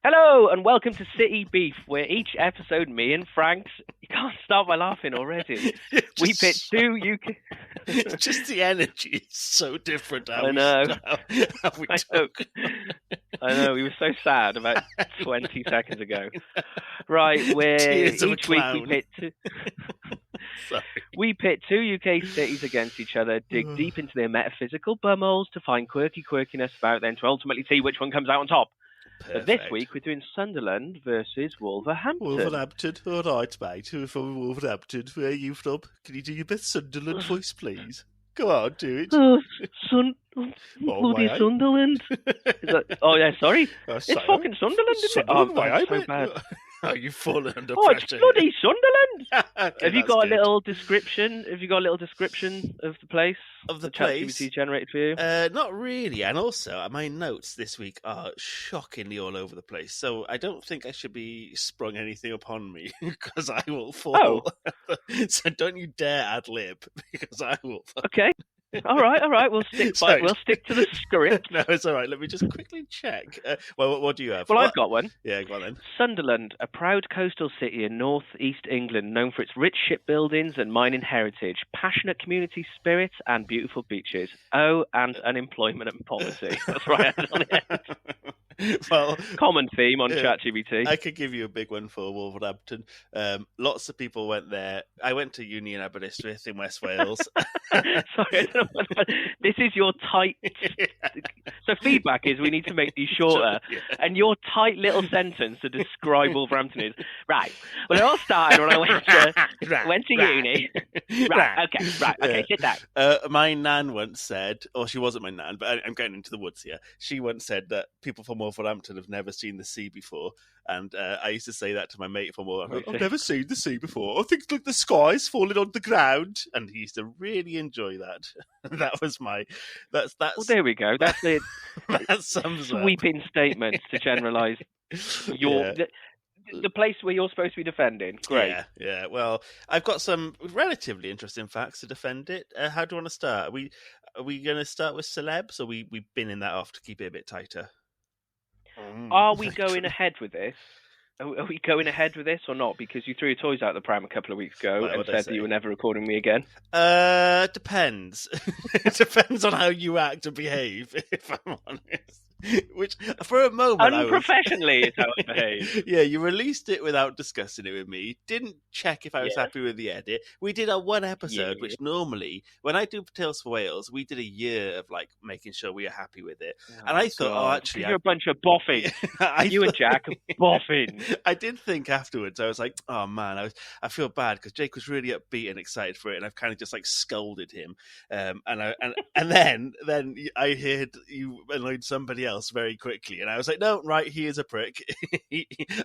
Hello and welcome to City Beef, where each episode, me and Frank, you can't stop my laughing already. We pit two UK. Just the energy is so different. I know. How we talk. I know. We were so sad about 20 seconds ago. Right, where Tears of a each week clown. we pit two. We pit two UK cities against each other, dig deep into their metaphysical bumholes to find quirkiness about them to ultimately see which one comes out on top. But this week we're doing Sunderland versus Wolverhampton. Wolverhampton, all right, mate. Who from Wolverhampton? Where are you from? Can you do your best Sunderland voice, please? Go on, do it. Bloody Sunderland. Oh yeah, sorry. It's fucking Sunderland, isn't it? Sunderland, Oh, so bad. Oh, you've fallen under Oh, pressure. it's bloody Sunderland. Okay, Have you that's got good. a little description? Have you got a little description of the place? Of the place? place? generated for you? Not really. And also, my notes this week are shockingly all over the place. So I don't think I should be sprung anything upon me because I will fall. Oh. So don't you dare ad lib because I will fall. Okay. All right. We'll stick to the script. No, it's all right. Let me just quickly check. Well, what do you have? Well, I've got one. Yeah, go on then. Sunderland, a proud coastal city in north-east England, known for its rich shipbuildings and mining heritage, passionate community spirit, and beautiful beaches. Oh, and unemployment and poverty. That's right. On the end. Well, common theme on ChatGPT. I could give you a big one for Wolverhampton. Lots of people went there. I went to uni in Aberystwyth in West Wales. Sorry, I don't know. This is your tight. So feedback is we need to make these shorter, and your tight little sentence to describe Wolverhampton is right. Well, it all started when I went to uni. Right. Okay. Sit down. My nan once said, or she wasn't my nan, but I'm going into the woods here. She once said that people from Wolverhampton have never seen the sea before. And I used to say that to my mate from Wolverhampton. I've never seen the sea before. I think like the sky's falling on the ground. And he used to really enjoy that. That was my... That's. Well, there we go. That's it. That sums sweeping statements to generalise your... Yeah. The place where you're supposed to be defending. Great. Yeah. Well, I've got some relatively interesting facts to defend it. How do you want to start? Are we going to start with celebs, or we've been in that off to keep it a bit tighter? Are we going ahead with this? Are we going ahead with this or not? Because you threw your toys out the pram a couple of weeks ago and said that you were never recording me again. Depends. It depends on how you act and behave, if I'm honest. Which, for a moment, unprofessionally is how I behave. Yeah, you released it without discussing it with me. Didn't check if I was happy with the edit. We did a one episode, which normally, when I do Tales for Wales, we did a year of like making sure we are happy with it. And I thought, actually, you're a bunch of boffins. And Jack are boffins. I did think afterwards. I was like, oh man, I feel bad because Jake was really upbeat and excited for it, and I've kind of just like scolded him. And then I heard you annoyed somebody else very quickly, and I was like, no, right, he is a prick.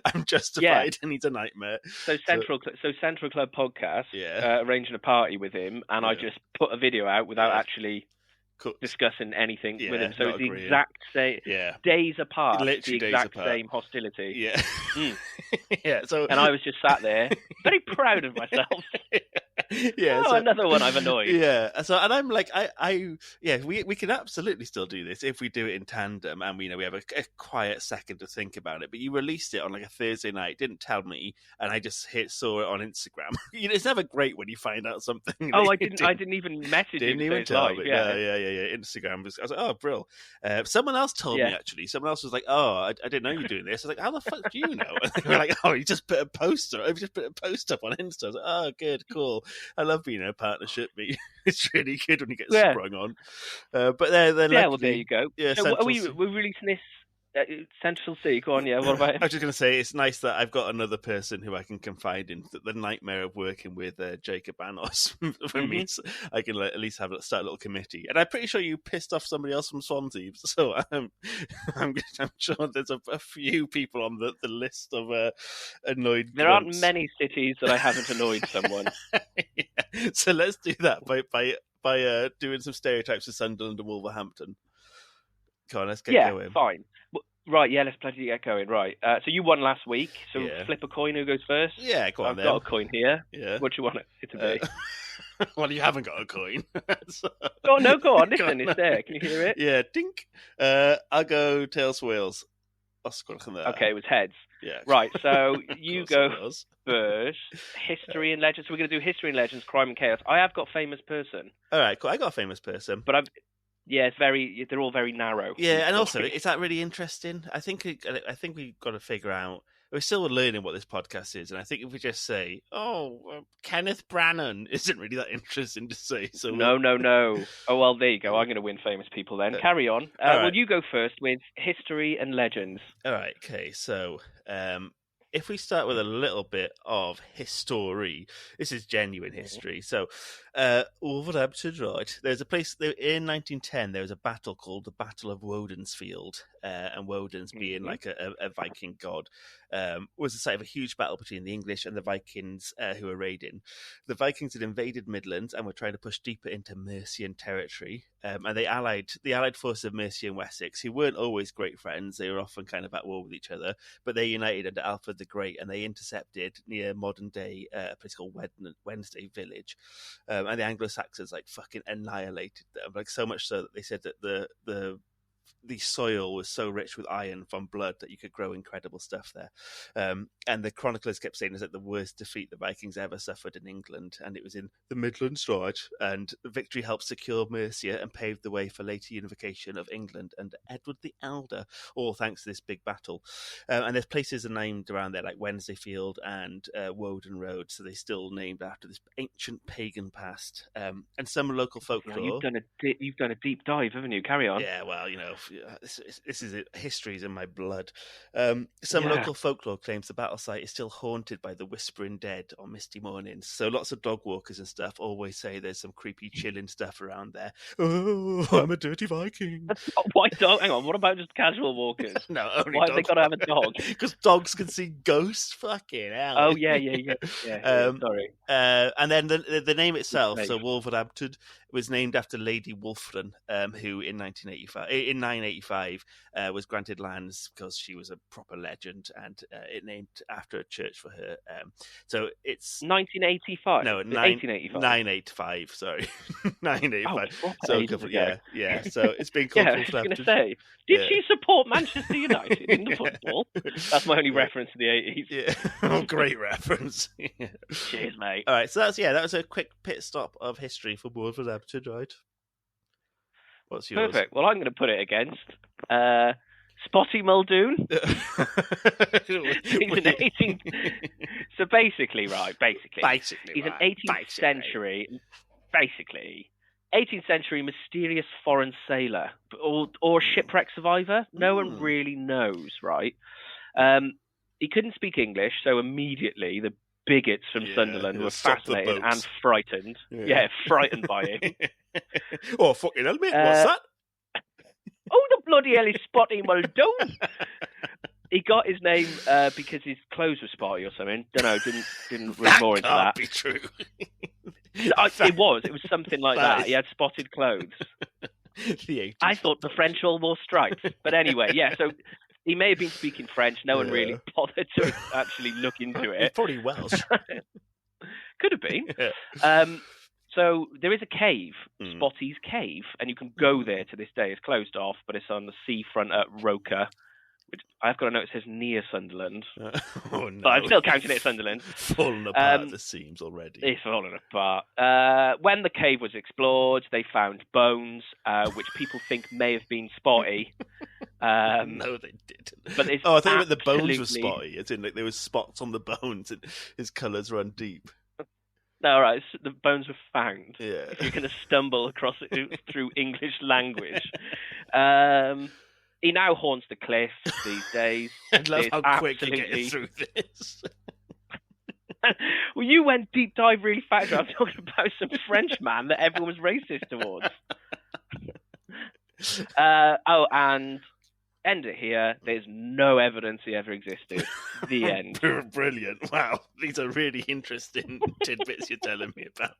I'm justified, and he's a nightmare. So Central Club podcast arranging a party with him, and I just put a video out without actually discussing anything with him. So it's the exact same days apart. Literally the exact same hostility. Yeah. Yeah. So, and I was just sat there, very proud of myself. Yeah. So, another one I've annoyed. Yeah. So, and I'm like, we can absolutely still do this if we do it in tandem, and we have a quiet second to think about it. But you released it on like a Thursday night, didn't tell me, and I just saw it on Instagram. It's never great when you find out something. Oh, I didn't even message him. Didn't even tell me. Yeah. Instagram was. I was like, oh, brill. Someone else told me actually. Someone else was like, oh, I didn't know you were doing this. I was like, how the fuck do you know? And they were like, oh, you just put a post up. I just put a post up on Insta. I was like, oh, good, cool. I love being in a partnership. It's really good when you get sprung on. But they're well, there you go. Yeah, so we're releasing this. Central Sea, go on, what about it? I was just going to say, it's nice that I've got another person who I can confide in. The nightmare of working with Jacob Anos for me, I can at least start a little committee. And I'm pretty sure you pissed off somebody else from Swansea, so I'm sure there's a few people on the list of annoyed. There aren't many cities that I haven't annoyed someone. Yeah. So let's do that by doing some stereotypes of Sunderland and Wolverhampton. Come on, let's get going. Yeah, fine. Right, let's bloody get going. Right, so you won last week, so flip a coin, who goes first? Yeah, go on then. I've got a coin here. Yeah. What do you want it to be? Well, you haven't got a coin. So... Oh, no, go on, listen, it's there. Can you hear it? Yeah, dink. I'll go Tales for Wales. Okay, it was heads. Yeah. Right, so you go was. first. History and legends. So we're going to do history and legends, crime and chaos. I have got famous person. All right, cool. I got a famous person. But they're all very narrow. Yeah, and also, is that really interesting? I think we've got to figure out. We're still learning what this podcast is, and I think if we just say, Kenneth Branagh isn't really that interesting to say. So No. Oh, well, there you go. I'm going to win famous people then. Carry on. Right. Well, you go first with history and legends. All right, okay. So if we start with a little bit of history, this is genuine history. So Wolverhampton, right? There's a place in 1910. There was a battle called the Battle of Woden'sfield, and Woden's being like a Viking god, was the site of a huge battle between the English and the Vikings who were raiding. The Vikings had invaded Midlands and were trying to push deeper into Mercian territory. And the allied forces of Mercia and Wessex, who weren't always great friends, they were often kind of at war with each other, but they united under Alfred the Great, and they intercepted near modern day a place called Wednesday Village, and the Anglo-Saxons like fucking annihilated them, like so much so that they said that the soil was so rich with iron from blood that you could grow incredible stuff there. And the chroniclers kept saying it's like the worst defeat the Vikings ever suffered in England, and it was in the Midlands, right? And the victory helped secure Mercia and paved the way for later unification of England under Edward the Elder, all thanks to this big battle. And there's places are named around there like Wednesday Field and Woden Road, so they're still named after this ancient pagan past. And some local folklore. You've done a deep dive, haven't you? Carry on. Yeah, well, this is it. History's in my blood. Some local folklore claims the battle site is still haunted by the whispering dead on misty mornings. So lots of dog walkers and stuff always say there's some creepy chilling stuff around there. Oh, I'm a dirty Viking. Why dog? Hang on, what about just casual walkers? No, only why have they got to have a dog? Because dogs can see ghosts. Fucking hell. Oh yeah. Sorry. And then the name itself, so Wolverhampton, was named after Lady Wolfram, who in 985 was granted lands because she was a proper legend, and it named after a church for her. So it's 1985. No, 1885. 985. Sorry, 985. Oh, so yeah. So it's been called. Yeah, I was going to say, did she support Manchester United in the football? That's my only reference to the 80s. Yeah, great reference. Cheers, mate. All right, so that was a quick pit stop of history for Wolverhampton, right? What's yours? Perfect. Well, I'm going to put it against Spotty Muldoon. So basically, he's an 18th century, 18th century mysterious foreign sailor or shipwreck survivor. No one really knows, right? He couldn't speak English, so immediately the bigots from Sunderland were fascinated and frightened. Yeah, frightened by him. Oh, fucking hell, mate. What's that? Oh, the bloody hell is Spotty Muldoon. He got his name because his clothes were spotty or something. Don't know, didn't read more into that. That can't be true. It was something like that. He had spotted clothes. I thought the French all wore stripes. But anyway, yeah, so he may have been speaking French. No one really bothered to actually look into it. He's probably Welsh. Could have been. Yeah. So there is a cave, Spotty's Cave, and you can go there to this day. It's closed off, but it's on the seafront at Roker, which I've got to note it says near Sunderland. Oh, no. But I'm still counting it as Sunderland. Falling apart at the seams already. It's falling apart. When the cave was explored, they found bones, which people think may have been Spotty. No, they didn't. But I thought you meant the bones were spotty. It's in like there was spots on the bones and his colours run deep. No, all right. The bones were found. Yeah. If you're going to stumble across it through English language. He now haunts the cliffs these days. I love how quick you get through this. Well, you went deep dive really fast. I'm talking about some French man that everyone was racist towards. And end it here. There's no evidence he ever existed. The end. Brilliant. Wow. These are really interesting tidbits you're telling me about.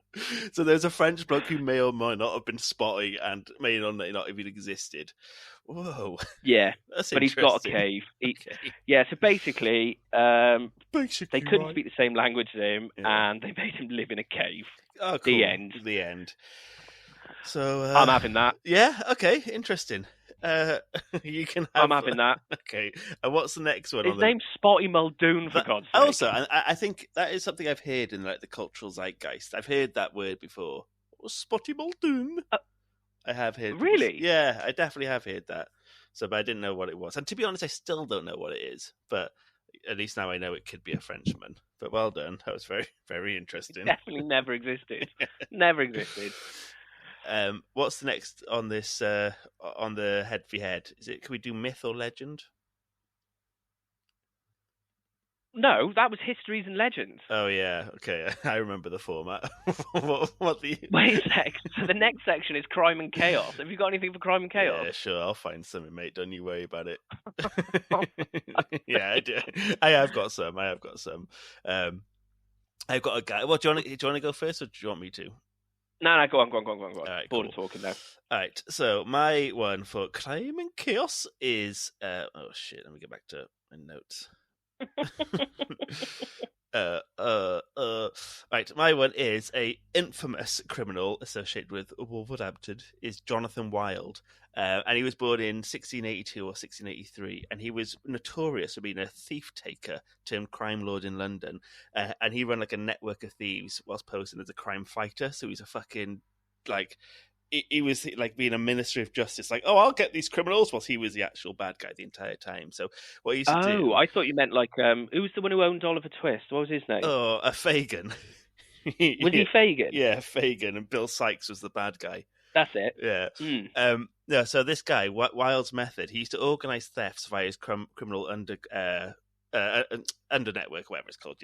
So there's a French bloke who may or may not have been spotty and may or may not even existed. Whoa. Yeah. That's but he's got a cave. Okay. Yeah, so basically they couldn't right. speak the same language as him, and they made him live in a cave. Oh, cool. The end. The end. So I'm having that. Yeah, okay, interesting. You can I'm have. having that. Okay. And what's the next one? His name's Spotty Muldoon, for God's sake. Also, and I think that is something I've heard in like the cultural zeitgeist. I've heard that word before. Spotty Muldoon. I have heard. Really? Yeah, I definitely have heard that. So, but I didn't know what it was. And to be honest, I still don't know what it is. But at least now I know it could be a Frenchman. But well done. That was very, very interesting. It definitely never existed. Never existed. What's the next on this? On the head for head? Can we do myth or legend? No, that was histories and legends. Oh yeah, okay. I remember the format. what the? Wait a sec. So the next section is crime and chaos. Have you got anything for crime and chaos? Yeah, sure. I'll find something, mate. Don't you worry about it. Yeah, I do. I have got some. I've got a guy. Well, do you want to go first, or do you want me to? No, go on. All right, Bored cool. of talking now. All right. So my one for crime and chaos is. Oh shit! Let me get back to my notes. Right, my one is a infamous criminal associated with Wolverhampton is Jonathan Wild, and he was born in 1682 or 1683, and he was notorious for being a thief taker turned crime lord in London, and he ran like a network of thieves whilst posing as a crime fighter. So he's a fucking like. He was like being a minister of justice, like, oh, I'll get these criminals, whilst he was the actual bad guy the entire time. So what he used to do... Oh, I thought you meant like, who was the one who owned Oliver Twist? What was his name? Oh, a Fagin. Was he Fagin? Yeah, Fagin, and Bill Sykes was the bad guy. That's it. Yeah. Yeah. So this guy, Wild's method, he used to organise thefts via his criminal under network, whatever it's called,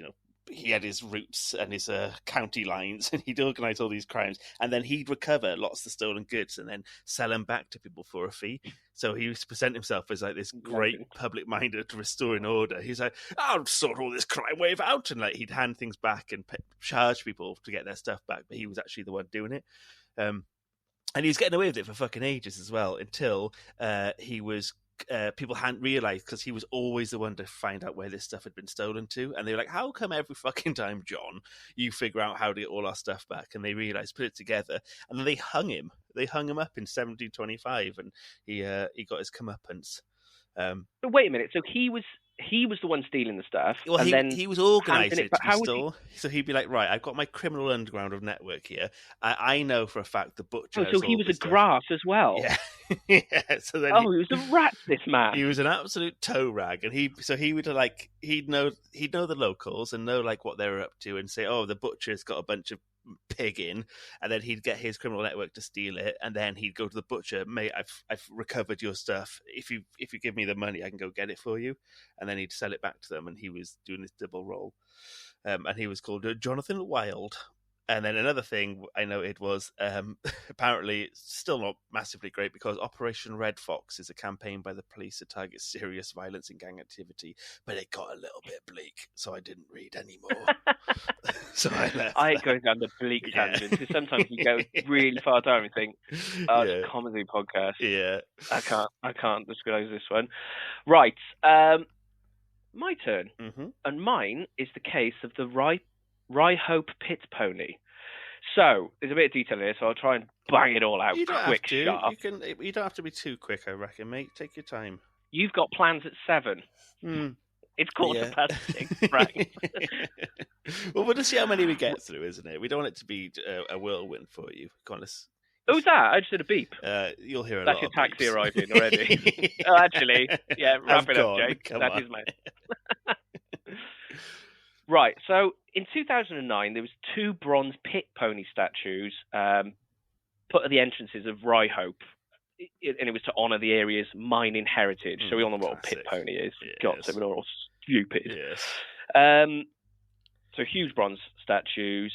he had his routes and his county lines, and he'd organise all these crimes, and then he'd recover lots of the stolen goods and then sell them back to people for a fee. So he used to present himself as like this great public-minded restoring order. He's like, I'll sort all this crime wave out, and like he'd hand things back and charge people to get their stuff back, but he was actually the one doing it. And he was getting away with it for fucking ages as well, until he was. People hadn't realised, because he was always the one to find out where this stuff had been stolen to, and they were like, how come every fucking time, John, you figure out how to get all our stuff back? And they realised, put it together, and then they hung him up in 1725, and he got his comeuppance. But wait a minute, so he was the one stealing the stuff. Well, and he was organising it to be stole. So he'd be like, right, I've got my criminal underground of network here. I know for a fact the butcher. Oh, so he was a grass as well. Yeah. Yeah. So then he was a rat. This man. He was an absolute toe rag, and he would like he'd know the locals and know like what they were up to, and say, oh, the butcher's got a bunch of pig in, and then he'd get his criminal network to steal it, and then he'd go to the butcher, mate, I've recovered your stuff, if you give me the money I can go get it for you, and then he'd sell it back to them, and he was doing this double role, and he was called Jonathan Wild. And then another thing I noted was apparently it's still not massively great, because Operation Red Fox is a campaign by the police to target serious violence and gang activity, but it got a little bit bleak, so I didn't read anymore. So I left. I go down the bleak tangent, because sometimes you go really far down and think, oh, it's a comedy podcast. Yeah. I can't disclose this one. Right. My turn. Mm-hmm. And mine is the case of the Rye-Hope pit pony. So there's a bit of detail here, so I'll try and bang it all out quick, sharp. You don't have to be too quick, I reckon, mate. Take your time. You've got plans at 7. It's 6:15, right? Well, we'll just see how many we get through, isn't it? We don't want it to be a whirlwind for you. Who's that? I just did a beep. You'll hear That's lot your of taxi beeps. arriving already. Oh, actually, yeah, wrap it up, Jake. Come That on. is mine. Right, so in 2009, there was 2 bronze pit pony statues put at the entrances of Rye-Hope, and it was to honour the area's mining heritage. So we all know what a pit pony is. Yes. God, so we're all stupid. Yes. So huge bronze statues.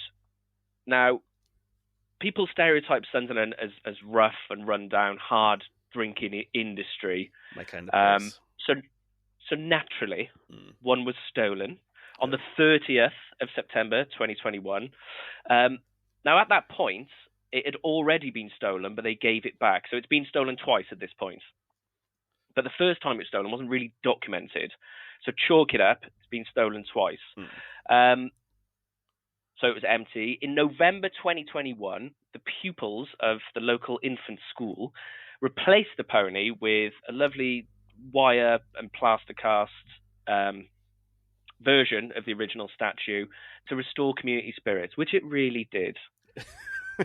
Now, people stereotype Sunderland as rough and run down, hard drinking industry. My kind of place. So naturally, one was stolen on the 30th of September 2021. Now, at that point, it had already been stolen, but they gave it back. So it's been stolen twice at this point. But the first time it was stolen wasn't really documented. So chalk it up, it's been stolen twice. So it was empty. In November 2021, the pupils of the local infant school replaced the pony with a lovely wire and plaster cast version of the original statue to restore community spirits, which it really did.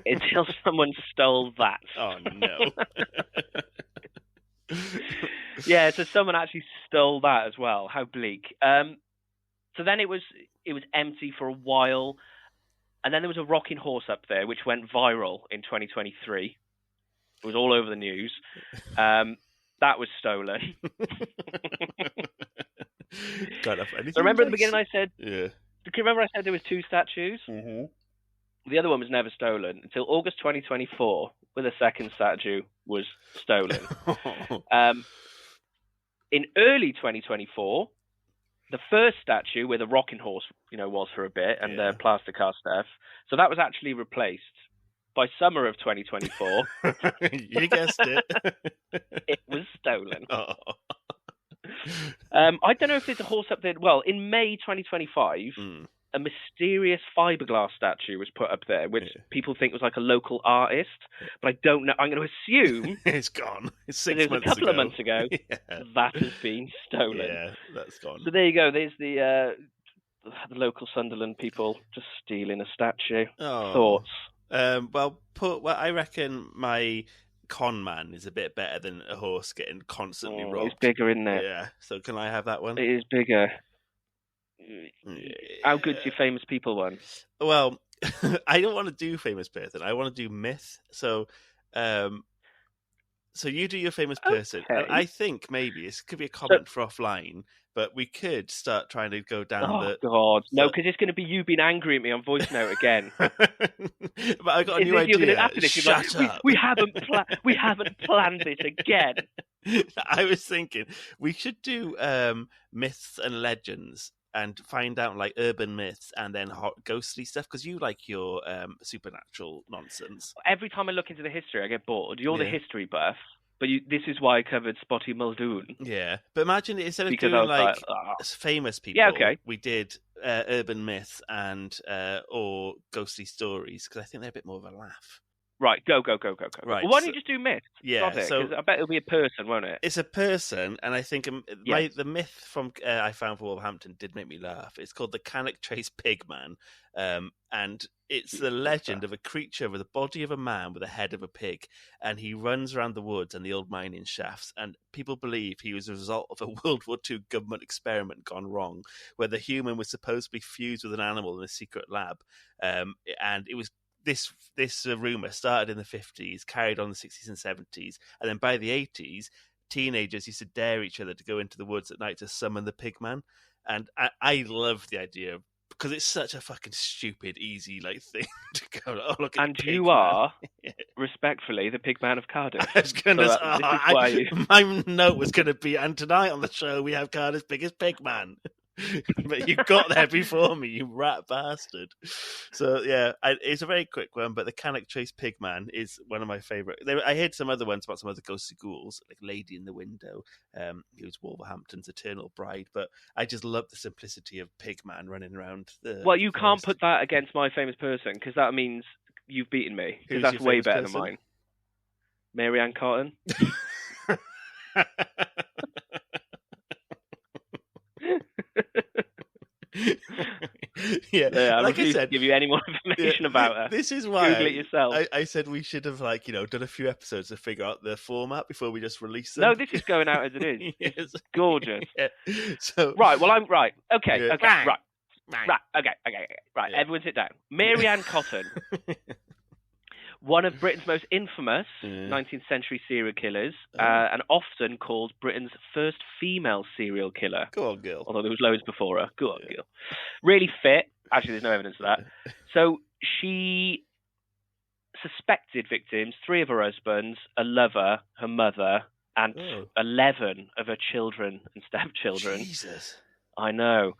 Until someone stole that. Oh no. Yeah, so someone actually stole that as well. How bleak. So then it was empty for a while, and then there was a rocking horse up there which went viral in 2023. It was all over the news. That was stolen. God, so remember at the beginning I said, yeah. Remember I said there was 2 statues? Mm-hmm. The other one was never stolen until August 2024, when the second statue was stolen. In early 2024, the first statue where the rocking horse, was for a bit, and the plaster cast stuff, so that was actually replaced. By summer of 2024, you guessed it. It was stolen. Oh. I don't know if there's a horse up there. Well, in May 2025, a mysterious fiberglass statue was put up there, which people think was like a local artist, but I don't know. I'm going to assume it's gone. It's 6 months months a couple ago. of months ago that has been stolen. Yeah, that's gone. So there you go. There's the local Sunderland people just stealing a statue. Oh. Thoughts? Well, I reckon my con man is a bit better than a horse getting constantly robbed. It's bigger, isn't it? Yeah. So can I have that one? It is bigger. How good's your famous people one? Well, I don't want to do famous person. I want to do myth. So you do your famous person. Okay. And I think maybe this could be a comment for offline, but we could start trying to go down God. No, because it's going to be you being angry at me on voice note again. But I got a new idea. After this, Shut up. We haven't planned this again. I was thinking we should do myths and legends and find out like urban myths and then hot ghostly stuff, because you like your supernatural nonsense. Every time I look into the history, I get bored. You're the history buff, but this is why I covered Spotty Muldoon. Yeah, but imagine instead of doing like famous people, we did urban myths and or ghostly stories, because I think they're a bit more of a laugh. Right, go. Right, well, why don't you just do myth? Yeah, so I bet it'll be a person, won't it? It's a person, and I think the myth from I found for Wolverhampton did make me laugh. It's called the Cannock Chase Pigman, and it's the legend of a creature with the body of a man with the head of a pig, and he runs around the woods and the old mining shafts, and people believe he was a result of a World War II government experiment gone wrong, where the human was supposedly fused with an animal in a secret lab, and it was. This rumour started in the 50s, carried on in the 60s and 70s, and then by the 80s, teenagers used to dare each other to go into the woods at night to summon the pigman. And I love the idea, because it's such a fucking stupid, easy thing to go, oh, look at and you are, respectfully, the Pigman of Cardiff. I was going to my note was going to be, and tonight on the show, we have Cardiff's biggest pigman. But you got there before me, you rat bastard. So yeah, it's a very quick one, but the Cannock Chase Pigman is one of my favourite. I heard some other ones about some other ghostly ghouls, like Lady in the Window, who's Wolverhampton's eternal bride, but I just love the simplicity of Pigman running around the Well, you forest. can't put that against my famous person, because that means you've beaten me, because that's way better than mine. Mary Ann Cotton. Yeah, like I said, give you any more information about her. This is why Google it yourself. I said we should have done a few episodes to figure out the format before we just release them. No, this is going out as it is. Yes. It's gorgeous. Yeah. So right, well I'm right. Okay, yeah. okay, right. Right. Everyone sit down. Mary Ann Cotton. One of Britain's most infamous 19th century serial killers, and often called Britain's first female serial killer. Go on, girl. Although there was loads before her. Go on, girl. Really fit. Actually, there's no evidence of that. So she suspected victims, 3 of her husbands, a lover, her mother, and 11 of her children and stepchildren. Jesus. I know.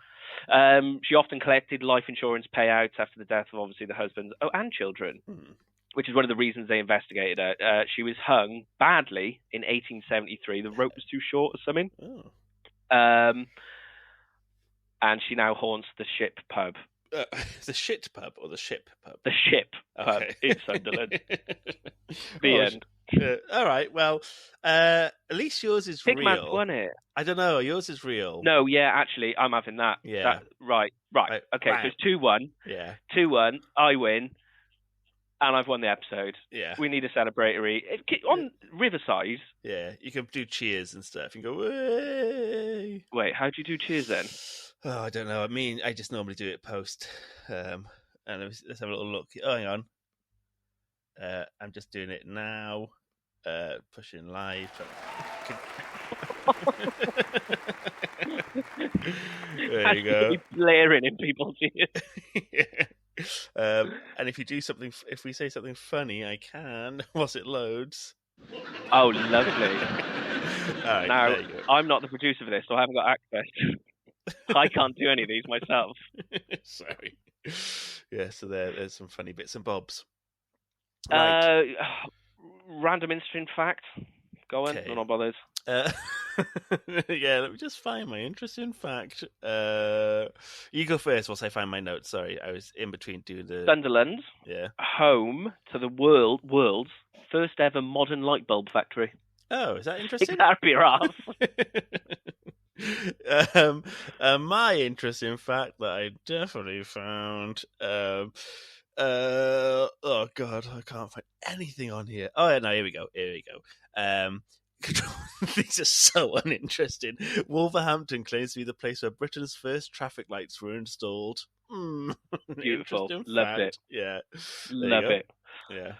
She often collected life insurance payouts after the death of, obviously, the husbands and children. Which is one of the reasons they investigated her. She was hung badly in 1873. The rope was too short or something. And she now haunts the Ship pub The shit pub or the ship pub? The ship pub in Sunderland. The end. All right. Well, at least yours is real. Pigman's won it. I don't know. Yours is real. No, yeah, actually, I'm having that. Yeah. Right. Okay, so it's 2-1. Yeah. 2-1. I win, and I've won the episode. Yeah. We need a celebratory on Riverside. Yeah, you can do cheers and stuff. You can go, way. Wait, how do you do cheers then? Oh, I don't know. I mean, I just normally do it post. And let's have a little look. Oh, hang on. I'm just doing it now. Pushing live. There you go. Blaring in people's ears. Yeah. And if we say something funny, I can whilst it loads. Oh, lovely. All right, now, there you go. I'm not the producer for this, so I haven't got access. I can't do any of these myself. Sorry. Yeah, so there's some funny bits and bobs. Right. Random interesting fact. Go on, Okay. I'm not bothered. Yeah, let me just find my interesting fact. You go first whilst I find my notes. Sorry, I was in between doing the... Sunderland, home to the world's first ever modern light bulb factory. Oh, is that interesting? That'd be rough. My interesting fact that I definitely found... oh god, I can't find anything on here. Oh no, here we go. These are so uninteresting. Wolverhampton claims to be the place where Britain's first traffic lights were installed. Beautiful. Loved it. Yeah. Love it. Yeah.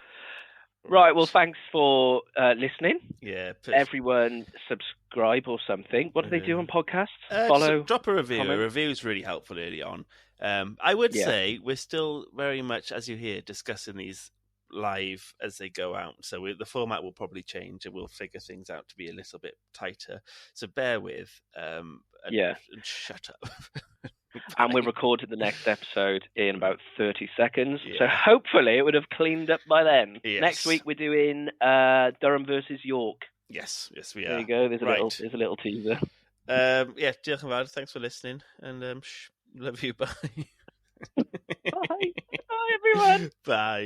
Right, well, thanks for listening. Yeah. Everyone subscribe or something. What do they do on podcasts? Follow. Drop a review. Comment. A review is really helpful early on. I would say we're still very much, as you hear, discussing these live as they go out. So the format will probably change and we'll figure things out to be a little bit tighter. So bear with. And shut up. And we're recording the next episode in about 30 seconds. Yeah. So hopefully it would have cleaned up by then. Yes. Next week we're doing Durham versus York. Yes, we are. There you go. There's a little teaser. Thanks for listening. And love you. Bye. Bye. Bye, everyone. Bye.